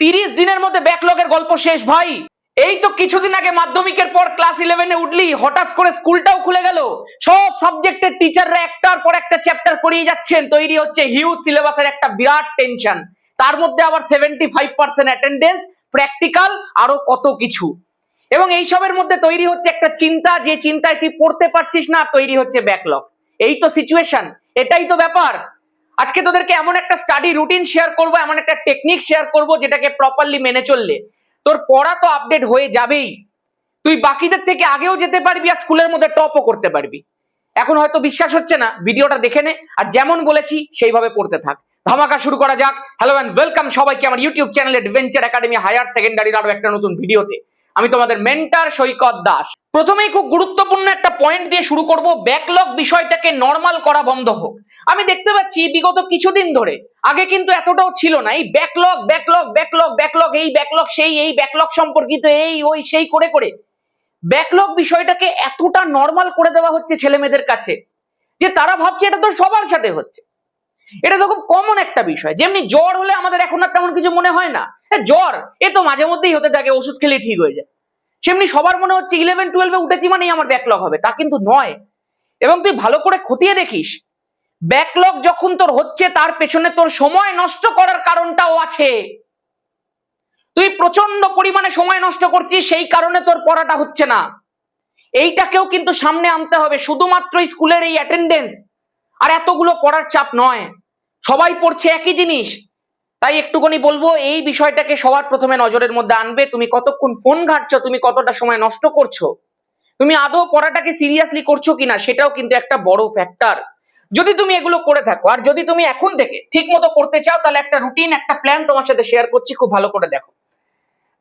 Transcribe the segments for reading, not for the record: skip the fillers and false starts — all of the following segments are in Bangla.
30 দিনের মধ্যে ব্যাকলগের গল্প শেষ ভাই। এই তো কিছুদিন আগে মাধ্যমিকের পর ক্লাস 11-এ উঠলি, হঠাৎ করে স্কুলটাও খুলে গেল, সব সাবজেক্টের টিচাররা একটার পর একটা চ্যাপ্টার করিয়ে যাচ্ছেন, তৈরি হচ্ছে হিউজ সিলেবাসের একটা বিরাট টেনশন। তার মধ্যে আবার 75% অ্যাটেন্ডেন্স, প্র্যাকটিক্যাল, আরো কত কিছু। এবং এইসবের মধ্যে তৈরি হচ্ছে একটা চিন্তা, যে চিন্তায় তুই পড়তে পারছিস না, তৈরি হচ্ছে ব্যাকলগ। এই তো সিচুয়েশন, এটাই তো ব্যাপার। আজকে তোদেরকে এমন একটা স্টাডি রুটিন শেয়ার করব, এমন একটা টেকনিক শেয়ার করব, যেটাকে প্রপারলি মেনে চললে তোর পড়া তো আপডেট হয়ে যাবেই, তুই বাকিদের থেকে আগেও যেতে পারবি আর স্কুলের মধ্যে টপও করতে পারবি। এখন হয়তো বিশ্বাস হচ্ছে না, ভিডিওটা দেখে নে, আর যেমন বলেছি সেইভাবে পড়তে থাক। ধামাকা শুরু করা যাক। হ্যালো এন্ড ওয়েলকাম সবাইকে আমার YouTube channel adventure academy higher সেকেন্ডারির আরো একটা নতুন ভিডিওতে। আমি তোমাদের মেন্টর সৈকত দাস। প্রথমেই খুব গুরুত্বপূর্ণ একটা পয়েন্ট দিয়ে শুরু করব, ব্যাকলগ বিষয়টাকে নরমাল করা বন্ধ হোক। আমি দেখতে পাচ্ছি বিগত কিছুদিন ধরে, আগে কিন্তু এতটাও ছিল না, এই ব্যাকলগ ব্যাকলগ ব্যাকলগ ব্যাকলগ, এই ব্যাকলগ সেই, এই ব্যাকলগ সম্পর্কিত এই ওই সেই করে করে ব্যাকলগ বিষয়টাকে এতটা নরমাল করে দেওয়া হচ্ছে ছেলে মেয়েদের কাছে, যে তারা ভাবছে এটা তো সবার সাথে হচ্ছে। এটা তো খুব কমন একটা বিষয়। যেমনি জ্বর হলে আমাদের এখন আর তেমন কিছু মনে হয় না, জ্বর এ তো মাঝে মধ্যেই হতে থাকে, ওষুধ খেলে ঠিক হয়ে যায়। সেমনি সবার মনে হচ্ছে 11-12-এ উঠেছি মানেই আমার ব্যাকলগ হবে, তা কিন্তু নয়। এবং তুই ভালো করে খতিয়ে দেখিস, ব্যাকলগ যখন তোর হচ্ছে তার পেছনে তোর সময় নষ্ট করার কারণটাও আছে। তুই প্রচন্ড পরিমাণে সময় নষ্ট করছিস, সেই কারণে তোর পড়াটা হচ্ছে না। এইটাকেও কিন্তু সামনে আনতে হবে। শুধুমাত্র স্কুলের এই অ্যাটেন্ডেন্স আর এতগুলো পড়ার চাপ নয়, সবাই পড়ছে একই জিনিস। তাই একটুখানি বলবো, এই বিষয়টাকে সবার প্রথমে নজরের মধ্যে আনবে। তুমি কতক্ষণ ফোন ঘাঁটছো, তুমি কতটা সময় নষ্ট করছো, তুমি আদৌ পড়াটাকে সিরিয়াসলি করছো কিনা, সেটাও কিন্তু একটা বড় ফ্যাক্টর। যদি তুমি এগুলো করে থাকো, আর যদি তুমি এখন থেকে ঠিক মতো করতে চাও, তাহলে একটা রুটিন, একটা প্ল্যান তোমার সাথে শেয়ার করছি, খুব ভালো করে দেখো।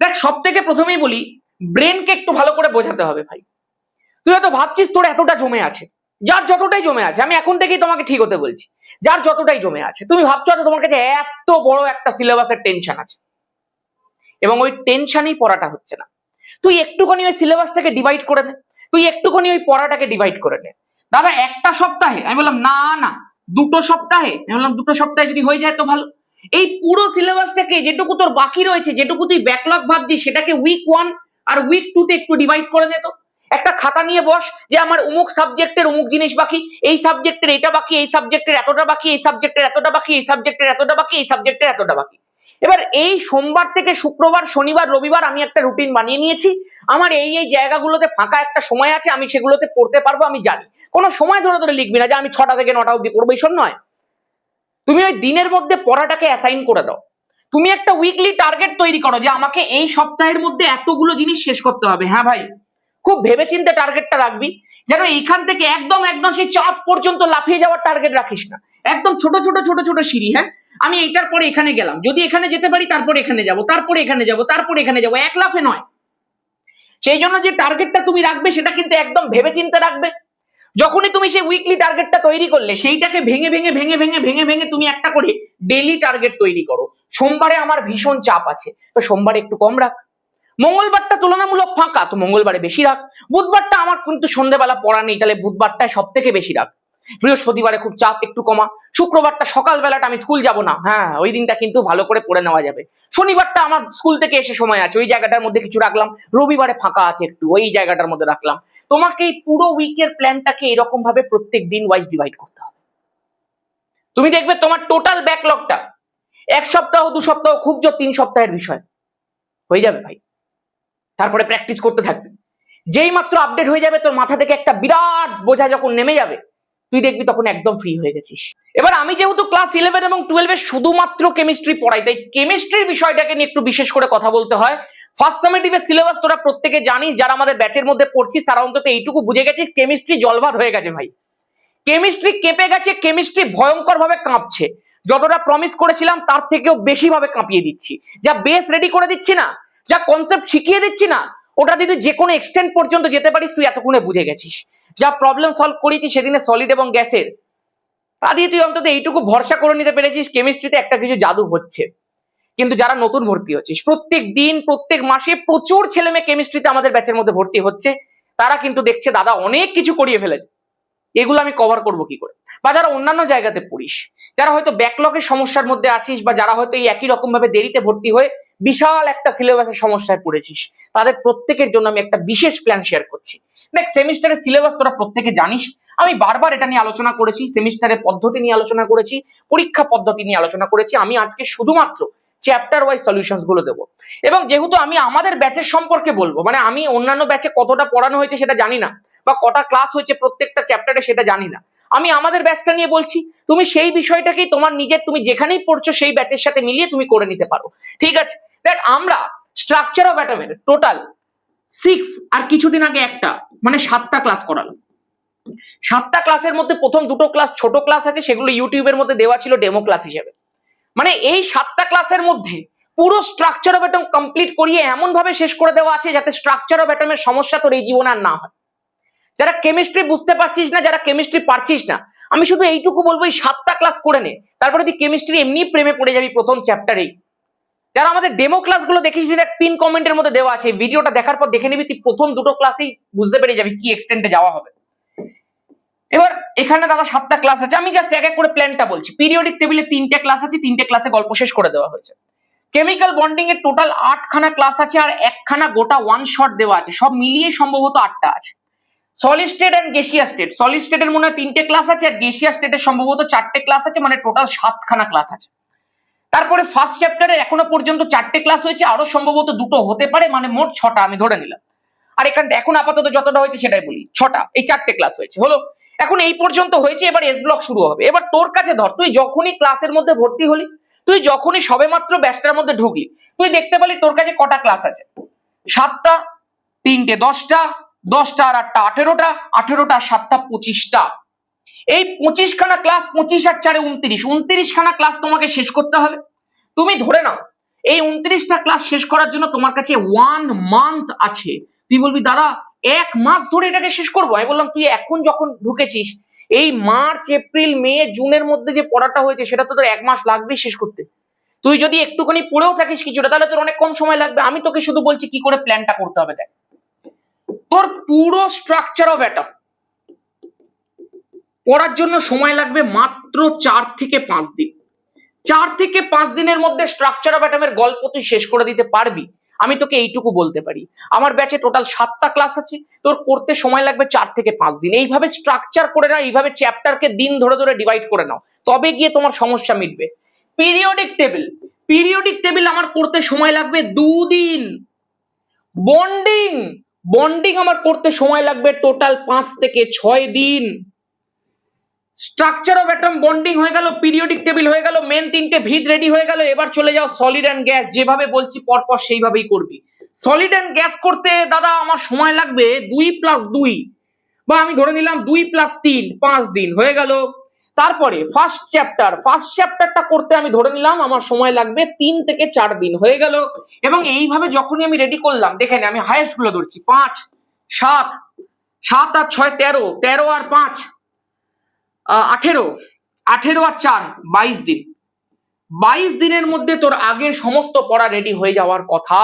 দেখ, সব থেকে প্রথমেই বলি, ব্রেনকে একটু ভালো করে বোঝাতে হবে ভাই। তুই হয়তো ভাবছিস তোর এতটা জমে আছে, যার যতটাই জমে আছে, আমি এখন থেকেই তোমাকে ঠিক হতে বলছি, যার যতটাই জমে আছে, তুমি ভাবছো হয়তো তোমার কাছে এত বড় একটা সিলেবাসের টেনশন আছে, এবং ওই টেনশনই পড়াটা হচ্ছে না। তুই একটুখানি ওই সিলেবাসটাকে ডিভাইড করে নে, তুই একটুখানি ওই পড়াটাকে ডিভাইড করে নে। দাদা একটা সপ্তাহে, আমি বললাম না না, 2 সপ্তাহে, আমি বললাম 2 সপ্তাহে যদি হয়ে যায় তো ভালো। এই পুরো সিলেবাসটাকে, যেটুকু তোর বাকি রয়েছে, যেটুকু তুই ব্যাকলগ ভাবছিস, সেটাকে উইক 1 আর উইক 2 তে একটু ডিভাইড করে দে তো। একটা খাতা নিয়ে বস, যে আমার অমুক সাবজেক্টের অমুক জিনিস বাকি, এই সাবজেক্টের এটা বাকি, এই সাবজেক্টের এতটা বাকি, এই সাবজেক্টের এতটা বাকি, এই সাবজেক্টের এতটা বাকি, এই সাবজেক্টের এতটা বাকি। এবার এই সোমবার থেকে শুক্রবার, শনিবার, রবিবার আমি একটা রুটিন বানিয়ে নিয়েছি। আমার এই এই জায়গাগুলোতে ফাঁকা একটা সময় আছে, আমি সেগুলোতে পড়তে পারবো, আমি জানি। কোনো সময় ধরে ধরে লিখবি না যে আমি 6টা থেকে 9টা অব্দি পড়বো, এইসব নয়। তুমি ওই দিনের মধ্যে পড়াটাকে অ্যাসাইন করে দাও। তুমি একটা উইকলি টার্গেট তৈরি করো, যে আমাকে এই সপ্তাহের মধ্যে এতগুলো জিনিস শেষ করতে হবে। হ্যাঁ ভাই, খুব ভেবেচিন্তে টার্গেটটা রাখবি, যেন এইখান থেকে একদম একদম সেই চাঁদ পর্যন্ত লাফিয়ে যাওয়ার টার্গেট রাখিস না। একদম ছোট ছোট ছোট ছোট সিঁড়ি। হ্যাঁ, আমি এইটার পরে এখানে গেলাম, যদি এখানে যেতে পারি তারপরে এখানে যাব, তারপরে এখানে যাব, তারপরে এখানে যাব, এক লাফে নয়। সেই জন্য যে টার্গেটটা তুমি রাখবে, সেটা কিন্তু একদম ভেবেচিন্তে রাখবে। যখনই তুমি সেই উইকলি টার্গেটটা তৈরি করলে, সেইটাকে ভেঙে ভেঙে ভেঙে ভেঙে ভেঙে ভেঙে তুমি একটা করে ডেইলি টার্গেট তৈরি করো। সোমবারে আমার ভীষণ চাপ আছে, তো সোমবারে একটু কম রাখ। মঙ্গলবারটা তুলনামূলক ফাঁকা, তো মঙ্গলবারে বেশি রাখ। বুধবারটা আমার কিন্তু সন্ধ্যেবেলা পড়া নেই, তাহলে বুধবারটায় সব থেকে বেশি রাখ। বৃহস্পতিবারে খুব চাপ, একটু কমা। শুক্রবারটা সকালবেলাটা আমি স্কুল যাব না, হ্যাঁ ওই দিনটা কিন্তু ভালো করে পড়ে নেওয়া যাবে। শনিবারটা আমার স্কুল থেকে এসে সময় আছে, ওই জায়গাটার মধ্যে কিছু রাখলাম। রবিবারে ফাঁকা আছে একটু, ওই জায়গাটার মধ্যে রাখলাম। তোমাকে এই পুরো উইকের প্ল্যানটাকে এরকম ভাবে প্রত্যেক দিন ওয়াইজ ডিভাইড করতে হবে। তুমি দেখবে তোমার টোটাল ব্যাকলগটা 1 সপ্তাহ 2 সপ্তাহ, খুব জোর 3 সপ্তাহের বিষয় হয়ে যাবে ভাই। তারপরে প্র্যাকটিস করতে থাকবি। যেই মাত্র আপডেট হয়ে যাবে, তোর মাথা থেকে একটা বিরাট বোঝা যখন নেমে যাবে, তুই দেখবি তখন একদম ফ্রি হয়ে গেছিস। এবার আমি যেহেতু ক্লাস 11 এবং 12-এ শুধুমাত্র কেমিস্ট্রি পড়াই, তাই কেমিস্ট্রির বিষয়টাকে নিয়ে একটু বিশেষ করে কথা বলতে হয়। ফার্স্ট সামেটিভের সিলেবাস তোরা প্রত্যেকে জানিস, যারা আমাদের ব্যাচের মধ্যে পড়ছিস তারা অন্তত এইটুকু বুঝে গেছিস, কেমিস্ট্রি জলভাত হয়ে গেছে ভাই। কেমিস্ট্রি কেঁপে গেছে, কেমিস্ট্রি ভয়ঙ্কর ভাবে কাঁপছে। যতটা প্রমিস করেছিলাম তার থেকেও বেশি ভাবে কাঁপিয়ে দিচ্ছি। যা বেস রেডি করে দিচ্ছি না, যা কনসেপ্ট শিখিয়ে দিচ্ছি না, ওটা যদি যে কোনো এক্সটেন্ট পর্যন্ত যেতে পারিস, তুই এতক্ষণে বুঝে গেছিস। যা প্রবলেম সলভ করেছি সেদিনে সলিড এবং গ্যাসের, তা দিয়ে তুই অন্তত এইটুকু ভরসা করে নিতে পেরেছিস কেমিস্ট্রিতে একটা কিছু জাদু হচ্ছে। কিন্তু যারা নতুন ভর্তি হচ্ছিস, প্রত্যেক দিন প্রত্যেক মাসে প্রচুর ছেলে মেয়ে কেমিস্ট্রিতে আমাদের ব্যাচের মধ্যে ভর্তি হচ্ছে, তারা কিন্তু দেখছে দাদা অনেক কিছু করিয়ে ফেলেছে, এগুলো আমি কভার করব কি করে? বা যারা অন্যান্য জায়গাতে পড়িস, যারা হয়তো ব্যাকলগের সমস্যার মধ্যে আছিস, বা যারা হয়তো এই একই রকম ভাবে দেরিতে ভর্তি হয়ে বিশাল একটা সিলেবাসের সমস্যায় পড়েছিস, তাদের প্রত্যেকের জন্য আমি একটা বিশেষ প্ল্যান শেয়ার করছি। দেখ, সেমিস্টারের সিলেবাস তোরা প্রত্যেকে জানিস, আমি বারবার এটা নিয়ে আলোচনা করেছি, সেমিস্টারের পদ্ধতি নিয়ে আলোচনা করেছি, পরীক্ষা পদ্ধতি নিয়ে আলোচনা করেছি। আমি আজকে শুধুমাত্র চ্যাপ্টার ওয়াইজ সলিউশনস গুলো দেবো। এবং যেহেতু আমি আমাদের ব্যাচের সম্পর্কে বলবো, মানে আমি অন্যান্য ব্যাচে কতটা পড়ানো হয়েছে সেটা জানি না, বা কটা ক্লাস হয়েছে প্রত্যেকটা চ্যাপ্টারে সেটা জানি না, আমি আমাদের ব্যাচটা নিয়ে বলছি। তুমি সেই বিষয়টাকেই তোমার নিজের, তুমি যেখানেই পড়ছো সেই ব্যাচের সাথে মিলিয়ে তুমি করে নিতে পারো, ঠিক আছে? দেখ, আমরা স্ট্রাকচার অফ অ্যাটমের টোটাল 6 আর কিছুদিন আগে একটা, মানে 7টা ক্লাস করালাম। 7টা ক্লাসের মধ্যে প্রথম 2টো ক্লাস ছোট ক্লাস আছে, সেগুলো ইউটিউবের মধ্যে দেওয়া ছিল ডেমো ক্লাস হিসেবে। মানে এই 7টা ক্লাসের মধ্যে পুরো স্ট্রাকচার অফ অ্যাটম কমপ্লিট করিয়ে এমন ভাবে শেষ করে দেওয়া আছে যাতে স্ট্রাকচার অফ অ্যাটমের সমস্যা তোর এই জীবনে আর না হয়। যারা কেমিস্ট্রি বুঝতে পারছিস না, যারা কেমিস্ট্রি পারছিস না, আমি শুধু এইটুকু বলবো, এই 7টা ক্লাস করে নে, তারপরে তুই কেমিস্ট্রি এমনি প্রেমে পড়ে যাবি প্রথম চ্যাপ্টারেই। যারা আমাদের ডেমো ক্লাসগুলো দেখিস, দেখ পিন কমেন্টের মধ্যে দেওয়া আছে, ভিডিওটা দেখার পর দেখে নিবি, তুই প্রথম 2টো ক্লাসেই বুঝতে পেরে যাবি কি এক্সটেন্টে যাওয়া হবে। এবার এখানে দাদা 7টা ক্লাস আছে, আমি জাস্ট এক এক করে প্ল্যানটা বলছি। পিরিয়ডিক টেবিলে 3টে ক্লাস আছে, 3টে ক্লাসে গল্প শেষ করে দেওয়া হয়েছে। কেমিক্যাল বন্ডিং এর টোটাল 8খানা ক্লাস আছে, আর একখানা গোটা ওয়ান শট দেওয়া আছে, সব মিলিয়ে সম্ভবত 8টা আছে। Solid state and gaseous state, solid স্টেটের মনে হয় 3টে ক্লাস আছে, আর গ্যাসিয়াস স্টেটের সম্ভবত 4টে ক্লাস আছে, মানে টোটাল 7খানা ক্লাস আছে। তারপরে ফার্স্ট চ্যাপ্টারে এখনো পর্যন্ত 4টে ক্লাস হয়েছে, আরো সম্ভবত 2টো হতে পারে, মানে মোট 6টা আমি ধরে নিলাম। আর এখন আপাতত যতটা হয়েছে সেটাই বলি, 6টা, এই 4টে ক্লাস হয়েছে, হলো। এখন এই পর্যন্ত হয়েছে, এবার এস ব্লক শুরু হবে। এবার তোর কাছে ধর, তুই যখনই ক্লাসের মধ্যে ভর্তি হলি, তুই যখনই সবেমাত্র ব্যাচটার মধ্যে ঢুকলি, তুই দেখতে পেলি তোর কাছে কটা ক্লাস আছে? 7টা, 3টে 10টা, 10টা আর 8টা 18টা, 18টা 7টা 25টা। এই 25খানা ক্লাস, 25 আর 4 29, 29খানা ক্লাস তোমাকে শেষ করতে হবে। তুমি ধরে নাও এই 29টা ক্লাস শেষ করার জন্য তোমার কাছে 1 মান্থ আছে। তুই বলবি দাদা 1 মাস ধরে এটাকে শেষ করবো? আমি বললাম, তুই এখন যখন ঢুকেছিস, এই মার্চ এপ্রিল মে জুনের মধ্যে যে পড়াটা হয়েছে সেটা তো তোর 1 মাস লাগবেই শেষ করতে। তুই যদি একটুখানি পড়েও থাকিস কিছুটা, তাহলে তোর অনেক কম সময় লাগবে। আমি তোকে শুধু বলছি কি করে প্ল্যানটা করতে হবে। দেখ, তোর পুরো স্ট্রাকচার অফ অ্যাটম পড়ার জন্য সময় লাগবে মাত্র 4 থেকে 5 দিন। 4 থেকে 5 দিনের মধ্যে স্ট্রাকচার অফ অ্যাটমের গল্প তুই শেষ করে দিতে পারবি, আমি তোকে এইটুকু বলতে পারি। আমার ব্যাচে টোটাল 7টা ক্লাস আছে, তোর করতে সময় লাগবে 4 থেকে 5 দিন। এইভাবে স্ট্রাকচার করে নাও, এইভাবে চ্যাপ্টারকে দিন ধরে ধরে ডিভাইড করে নাও, তবে গিয়ে তোমার সমস্যা মিটবে। পিরিয়ডিক টেবিল আমার করতে সময় লাগবে 2 দিন। বন্ডিং আমার করতে সময় লাগবে টোটাল 5 থেকে 6 দিন। স্ট্রাকচার অফ অ্যাটম বন্ডিং হয়ে গেল, পিরিয়ডিক টেবিল হয়ে গেল, মেন 3টে ভিত রেডি হয়ে গেল। এবার চলে যাও সলিড অ্যান্ড গ্যাস, যেভাবে বলছি পরপর সেইভাবেই করবি। সলিড অ্যান্ড গ্যাস করতে দাদা আমার সময় লাগবে 2+2, বা আমি ধরে নিলাম 2+3, 5 দিন হয়ে গেল। তারপরে ফার্স্ট চ্যাপ্টারটা করতে আমি ধরে নিলাম আমার সময় লাগবে 3 থেকে 4 দিন হয়ে গেল। এবং এইভাবে যখনই আমি রেডি করলাম, দেখেন আমি হাইয়েস্ট গুলো ধরছি, 5 7 7 আর 6 13, 13 আর 5 18, 18 আর 4 22 দিন। 22 দিনের মধ্যে তোর আগের সমস্ত পড়া রেডি হয়ে যাওয়ার কথা।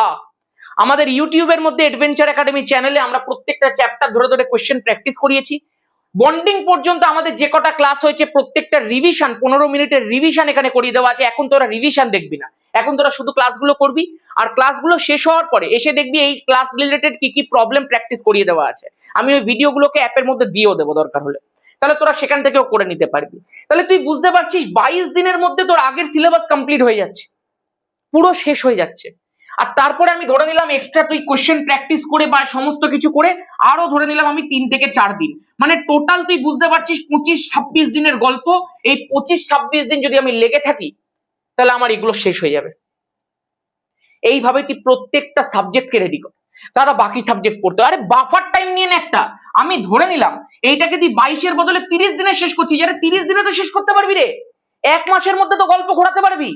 আমাদের ইউটিউবের মধ্যে অ্যাডভেঞ্চার একাডেমি চ্যানেলে আমরা প্রত্যেকটা চ্যাপ্টার ধরে ধরে কোশ্চেন প্র্যাকটিস করিয়েছি। বন্ডিং পর্যন্ত আমাদের যে কটা ক্লাস হয়েছে প্রত্যেকটা রিভিশন, 15 মিনিটের রিভিশন এখানে করিয়ে দেওয়া আছে। এখন তোরা রিভিশন দেখবি না, এখন তোরা শুধু ক্লাসগুলো করবি, আর ক্লাসগুলো শেষ হওয়ার পরে এসে দেখবি এই ক্লাস রিলেটেড কি কি প্রবলেম প্র্যাকটিস করিয়ে দেওয়া আছে। আমি ওই ভিডিওগুলোকে অ্যাপের মধ্যে দিয়েও দেবো দরকার হলে, তাহলে তোরা সেখান থেকেও করে নিতে পারবি। তাহলে তুই বুঝতে পারছিস 22 দিনের মধ্যে তোর আগের সিলেবাস কমপ্লিট হয়ে যাচ্ছে, পুরো শেষ হয়ে যাচ্ছে। আর তারপরে আমি ধরে নিলাম এক্সট্রা তুই কোশ্চেন প্র্যাকটিস করে বা সমস্ত কিছু করে আরো ধরে নিলাম আমি 3 থেকে 4 দিন, মানে টোটাল তুই বুঝতে পারছিস 25-26 দিনের গল্প। এই 25-26 দিন যদি আমি লেগে থাকি, তাহলে আমার এগুলো শেষ হয়ে যাবে। এইভাবে তুই প্রত্যেকটা সাবজেক্টকে রেডি কর। দাদা বাকি সাবজেক্ট পড়তে, আরে বাফার টাইম নিয়ে একটা, আমি ধরে নিলাম এইটাকে তুই 22-এর বদলে 30 দিনে শেষ করছিস। আরে 30 দিনে তো শেষ করতে পারবি রে, 1 মাসের মধ্যে তো গল্প ঘোরাতে পারবি।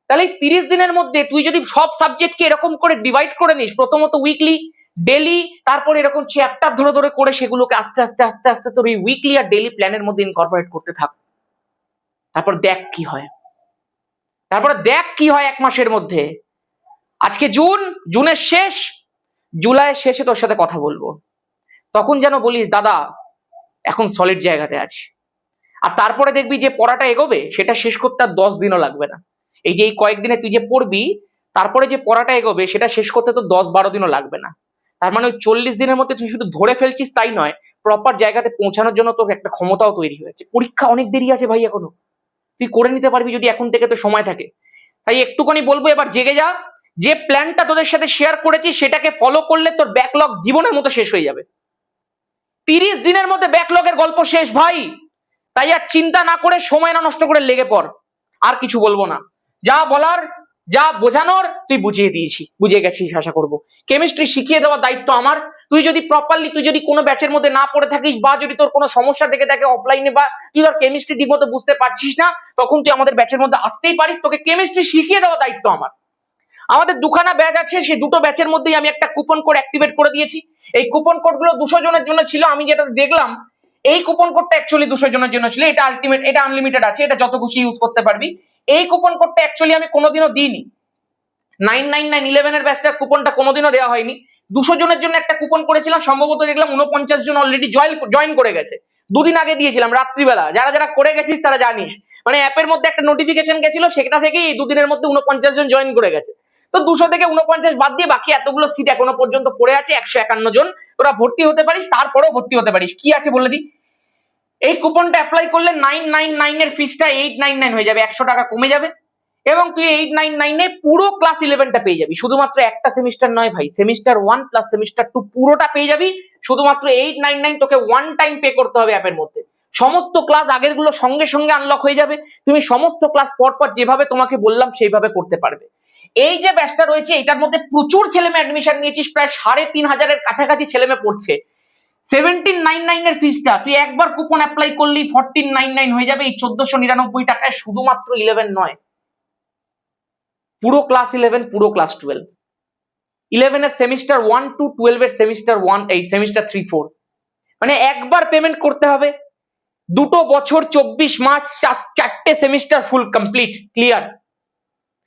তাহলে 30 দিনের মধ্যে তুই যদি সব সাবজেক্টকে এরকম করে ডিভাইড করে নিস, প্রথমত উইকলি, ডেলি, তারপরে এরকম চ্যাপ্টার ধরে ধরে করে সেগুলোকে আস্তে আস্তে আস্তে আস্তে তোর এই উইকলি আর ডেলি প্ল্যানের মধ্যে ইনকর্পোরেট করতে থাক। তারপর দেখ কি হয়, 1 মাসের মধ্যে। আজকে জুনের শেষ, জুলাইয়ের শেষে তোর সাথে কথা বলবো, তখন যেন বলিস দাদা এখন সলিড জায়গাতে আছি। আর তারপরে দেখবি যে পড়াটা এগোবে সেটা শেষ করতে আর 10 দিনও লাগবে না। এই যে এই কয়েকদিনে তুই যে পড়বি তারপরে যে পড়াটা এগোবে সেটা শেষ করতে তো 10-12 দিনও লাগবে না। তার মানে ওই 40 দিনের মধ্যে তুই শুধু ধরে ফেলছিস তাই নয়, প্রপার জায়গাতে পৌঁছানোর জন্য তোর একটা ক্ষমতাও তৈরি হয়েছে। পরীক্ষা অনেক দেরি আছে ভাই এখনো, তুই করে নিতে পারবি যদি এখন থেকে তো সময় থাকে। তাই একটুখানি বলবো এবার জেগে যা, যে প্ল্যানটা তোদের সাথে শেয়ার করেছি সেটাকে ফলো করলে তোর ব্যাকলগ জীবনের মতো শেষ হয়ে যাবে। 30 দিনের মধ্যে ব্যাকলগের গল্প শেষ ভাই। তাই আর চিন্তা না করে সময় না নষ্ট করে লেগে পড়। আর কিছু বলবো না, যা বলার যা বোঝানোর তুই বুঝিয়ে গেছিস আশা করবো। কেমিস্ট্রি শিখিয়ে দেওয়ার দায়িত্ব আমার। তুই যদি প্রপারলি তুই যদি কোনো ব্যাচের মধ্যে না পড়ে থাকিস বা যদি তোর কোনো সমস্যা থেকে থাকে অফলাইনে বা তুই ধর কেমিস্ট্রি ঠিক মতো বুঝতে পারছিস না, তখন তুই আমাদের ব্যাচের মধ্যে আসতেই পারিস, তোকে কেমিস্ট্রি শিখিয়ে দেওয়ার দায়িত্ব আমার। আমাদের দুখানা ব্যাচ আছে, সেই দুটো ব্যাচের মধ্যেই আমি একটা কুপন কোড অ্যাক্টিভেট করে দিয়েছি। এই কুপন কোডগুলো 200 জনের জন্য ছিল। আমি যেটা দেখলাম এই কুপন কোডটা অ্যাকচুয়ালি 200 জনের জন্য ছিল। এটা আলটিমেট, এটা আনলিমিটেড আছে, এটা যত খুশি ইউজ করতে পারবি। এই কুপন কোডটা অ্যাকচুয়ালি আমি কোনোদিনও দিইনি। 99911 এর ব্যাচটার কুপনটা কোনোদিনও দেওয়া হয়নি। 200 জনের জন্য একটা কুপন করেছিলাম, সম্ভবত দেখলাম 49 জন অলরেডি জয়েন করে গেছে। দুদিন আগে দিয়েছিলাম রাত্রিবেলা, যারা যারা করে গেছিস তারা জানিস, মানে অ্যাপের মধ্যে একটা নোটিফিকেশন গেছিল, সেটা থেকেই এই দুদিনের মধ্যে 49 জন জয়েন করে গেছে। তো 200 থেকে 49 বাদ দিয়ে বাকি এতগুলো সিট এখনো পর্যন্ত পড়ে আছে, 151 জন। তোরা ভর্তি হতে পারিস, তারপরেও ভর্তি হতে পারিস। কি আছে বলে দিই, এই কুপনটা অ্যাপ্লাই করলে 999 এর ফিসটা 899 হয়ে যাবে, 100 টাকা কমে যাবে। এবং তুই 899 এ পুরো ক্লাস 11টা পেয়ে যাবি। শুধুমাত্র একটা সেমিস্টার নয় ভাই, সেমিস্টার 1 প্লাস সেমিস্টার 2 পুরোটা পেয়ে যাবি শুধুমাত্র 899। তোকে ওয়ান টাইম পে করতে হবে অ্যাপের মধ্যে। সমস্ত ক্লাস আগের গুলো সঙ্গে সঙ্গে আনলক হয়ে যাবে। তুমি সমস্ত ক্লাস পরপর যেভাবে তোমাকে বললাম সেইভাবে করতে পারবে। এই যে ব্যাচটা রয়েছে এটার মধ্যে প্রচুর ছেলেমেয়ে অ্যাডমিশন নিয়েছিস, প্রায় 3500 কাছাকাছি ছেলেমেয়ে পড়ছে। 1799 এর ফিসটা তুই একবার কুপন অ্যাপ্লাই করলেই 1499 হয়ে যাবে। এই 1499 টাকায় শুধুমাত্র 11 নয়, পুরো ক্লাস 11, পুরো ক্লাস 12, 11 এর সেমিস্টার 1 টু 12 এর সেমিস্টার 1, এই সেমিস্টার 3-4, মানে একবার পেমেন্ট করতে হবে। 2 বছর 24 মাস 4টে সেমিস্টার ফুল কমপ্লিট ক্লিয়ার।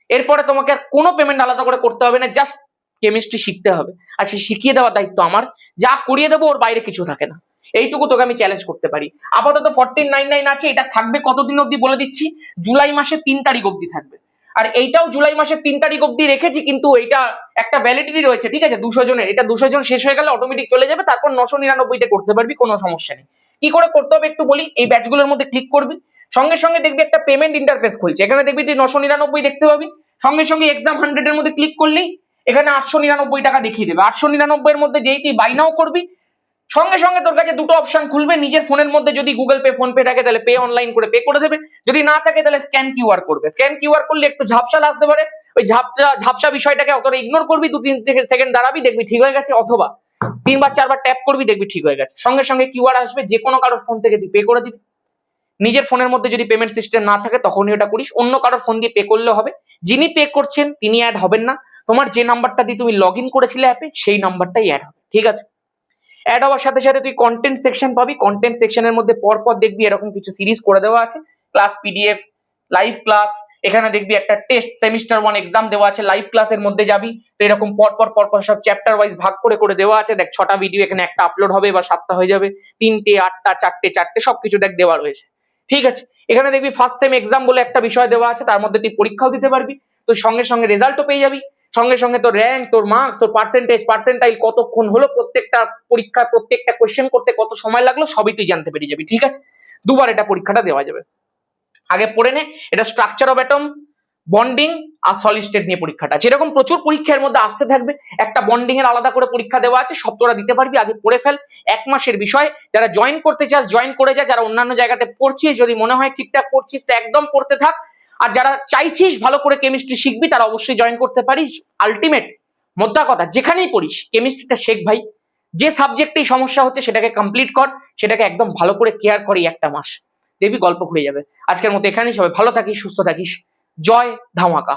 এরপরে তোমাকে আর কোনো পেমেন্ট আলাদা করে করতে হবে না, জাস্ট কেমিস্ট্রি শিখতে হবে। আর সে শিখিয়ে দেওয়ার দায়িত্ব আমার। যা করিয়ে দেবো ওর বাইরে কিছু থাকে না, এইটুকু তোকে আমি চ্যালেঞ্জ করতে পারি। আপাতত 1499 আছে, এটা থাকবে কতদিন অবধি বলে দিচ্ছি, জুলাই মাসের 3 তারিখ অবধি থাকবে। আর এইটাও জুলাই মাসের 3 তারিখ অবধি রেখেছি, কিন্তু এইটা একটা ভ্যালিডিটি রয়েছে, ঠিক আছে 200 জনের। এটা 200 জন শেষ হয়ে গেলে অটোমেটিক চলে যাবে, তারপর 999 তে করতে পারবি, কোনো সমস্যা নেই। কি করে করতে হবে একটু বলি, এই ব্যাচগুলোর মধ্যে ক্লিক করবি, সঙ্গে সঙ্গে দেখবি একটা পেমেন্ট ইন্টারফেস খুলছে, এখানে দেখবি তুই 999 দেখতে পাবি। সঙ্গে সঙ্গে এক্সাম 100 এর মধ্যে ক্লিক করলেই এখানে 899 টাকা দেখিয়ে দেবে। 899 এর মধ্যে যেই তুই বাই নাও করবি, সঙ্গে সঙ্গে তোর কাছে দুটো অপশন খুলবে। নিজের ফোনের মধ্যে যদি গুগল পে, ফোন পে থাকে তাহলে পে অনলাইন করে পে করে দেবে, যদি না থাকে তাহলে স্ক্যান কিউআর করবে। স্ক্যান কিউআর করলে একটু ঝাপসা আসতে পারে, ওই ঝাপসা বিষয়টাকে অতটা ইগনোর করবি, 2-3 সেকেন্ড দাঁড়াবি, দেখবি ঠিক হয়ে গেছে, অথবা 3-4 ট্যাপ করবি, দেখবি ঠিক হয়ে গেছে। সঙ্গে সঙ্গে কিউআর আসবে, যে কোনো কারোর ফোন থেকে তুই পে করে দিবি। নিজের ফোনের মধ্যে যদি পেমেন্ট সিস্টেম না থাকে তখনই ওটা করিস, অন্য কারোর ফোন দিয়ে পে করলে হবে। যিনি পে করছেন তিনি অ্যাড হবেন না, তোমার যে নাম্বারটা দিয়ে তুমি লগ ইন করেছিলে অ্যাপে সেই নাম্বারটাই অ্যাড হবে, ঠিক আছে? অ্যাড হওয়ার সাথে সাথে তুই কন্টেন্ট সেকশন পাবি। কন্টেন্ট সেকশনের মধ্যে পরপর দেখবি এরকম কিছু সিরিজ করে দেওয়া আছে, ক্লাস পিডিএফ, লাইভ ক্লাস। এখানে দেখবি একটা টেস্ট সেমিস্টার 1 এক্সাম দেওয়া আছে, লাইভ ক্লাসের মধ্যে যাবি তো এরকম পরপর সব চ্যাপ্টার ওয়াইজ ভাগ করে দেওয়া আছে। দেখ 6টা ভিডিও এখানে একটা আপলোড হবে, বা 7টা হয়ে যাবে, 3টে, 8টা, 4টে সবকিছু দেখ দেওয়া রয়েছে, ঠিক আছে? এখানে দেখবি ফার্স্ট সেম এক্সাম বলে একটা বিষয় দেওয়া আছে, তার মধ্যে তুই পরীক্ষাও দিতে পারবি, তো সঙ্গে সঙ্গে রেজাল্টও পেয়ে যাবি। সঙ্গে সঙ্গে তোর র্যাঙ্ক, তোর মার্কস, তোর পার্সেন্টাইল কতক্ষণ হলো, প্রত্যেকটা পরীক্ষা, প্রত্যেকটা কোশ্চেন করতে কত সময় লাগলো, সবই তুই জানতে পেরে যাবি, ঠিক আছে? দুবার এটা পরীক্ষাটা দেওয়া যাবে। আগে পড়ে নে, এটা স্ট্রাকচার অফ অ্যাটম, বন্ডিং আর সলিড স্টেট নিয়ে পরীক্ষাটা, যেরকম প্রচুর পরীক্ষার মধ্যে আসতে থাকবে। একটা বন্ডিং এর আলাদা করে পরীক্ষা দেওয়া আছে, সব তোরা দিতে পারবি। আগে পড়ে ফেল, 1 মাসের বিষয়। যারা জয়েন করতে চাস জয়েন করে যা, যারা অন্যান্য জায়গাতে পড়ছিস যদি মনে হয় ঠিকঠাক পড়ছিস তো একদম পড়তে থাক। আর যারা চাইছিস ভালো করে কেমিস্ট্রি শিখবি তারা অবশ্যই জয়েন করতে পারিস। আলটিমেট মোদ্দা কথা, যেখানেই পড়িস কেমিস্ট্রিটা শেখ ভাই। যে সাবজেক্টেই সমস্যা হচ্ছে সেটাকে কমপ্লিট কর, সেটাকে একদম ভালো করে কেয়ার কর, 1টা মাস দেখবি গল্প ঘুরে যাবে। আজকের মতো এখানেই, সবাই ভালো থাকিস, সুস্থ থাকিস। জয় ধামাকা।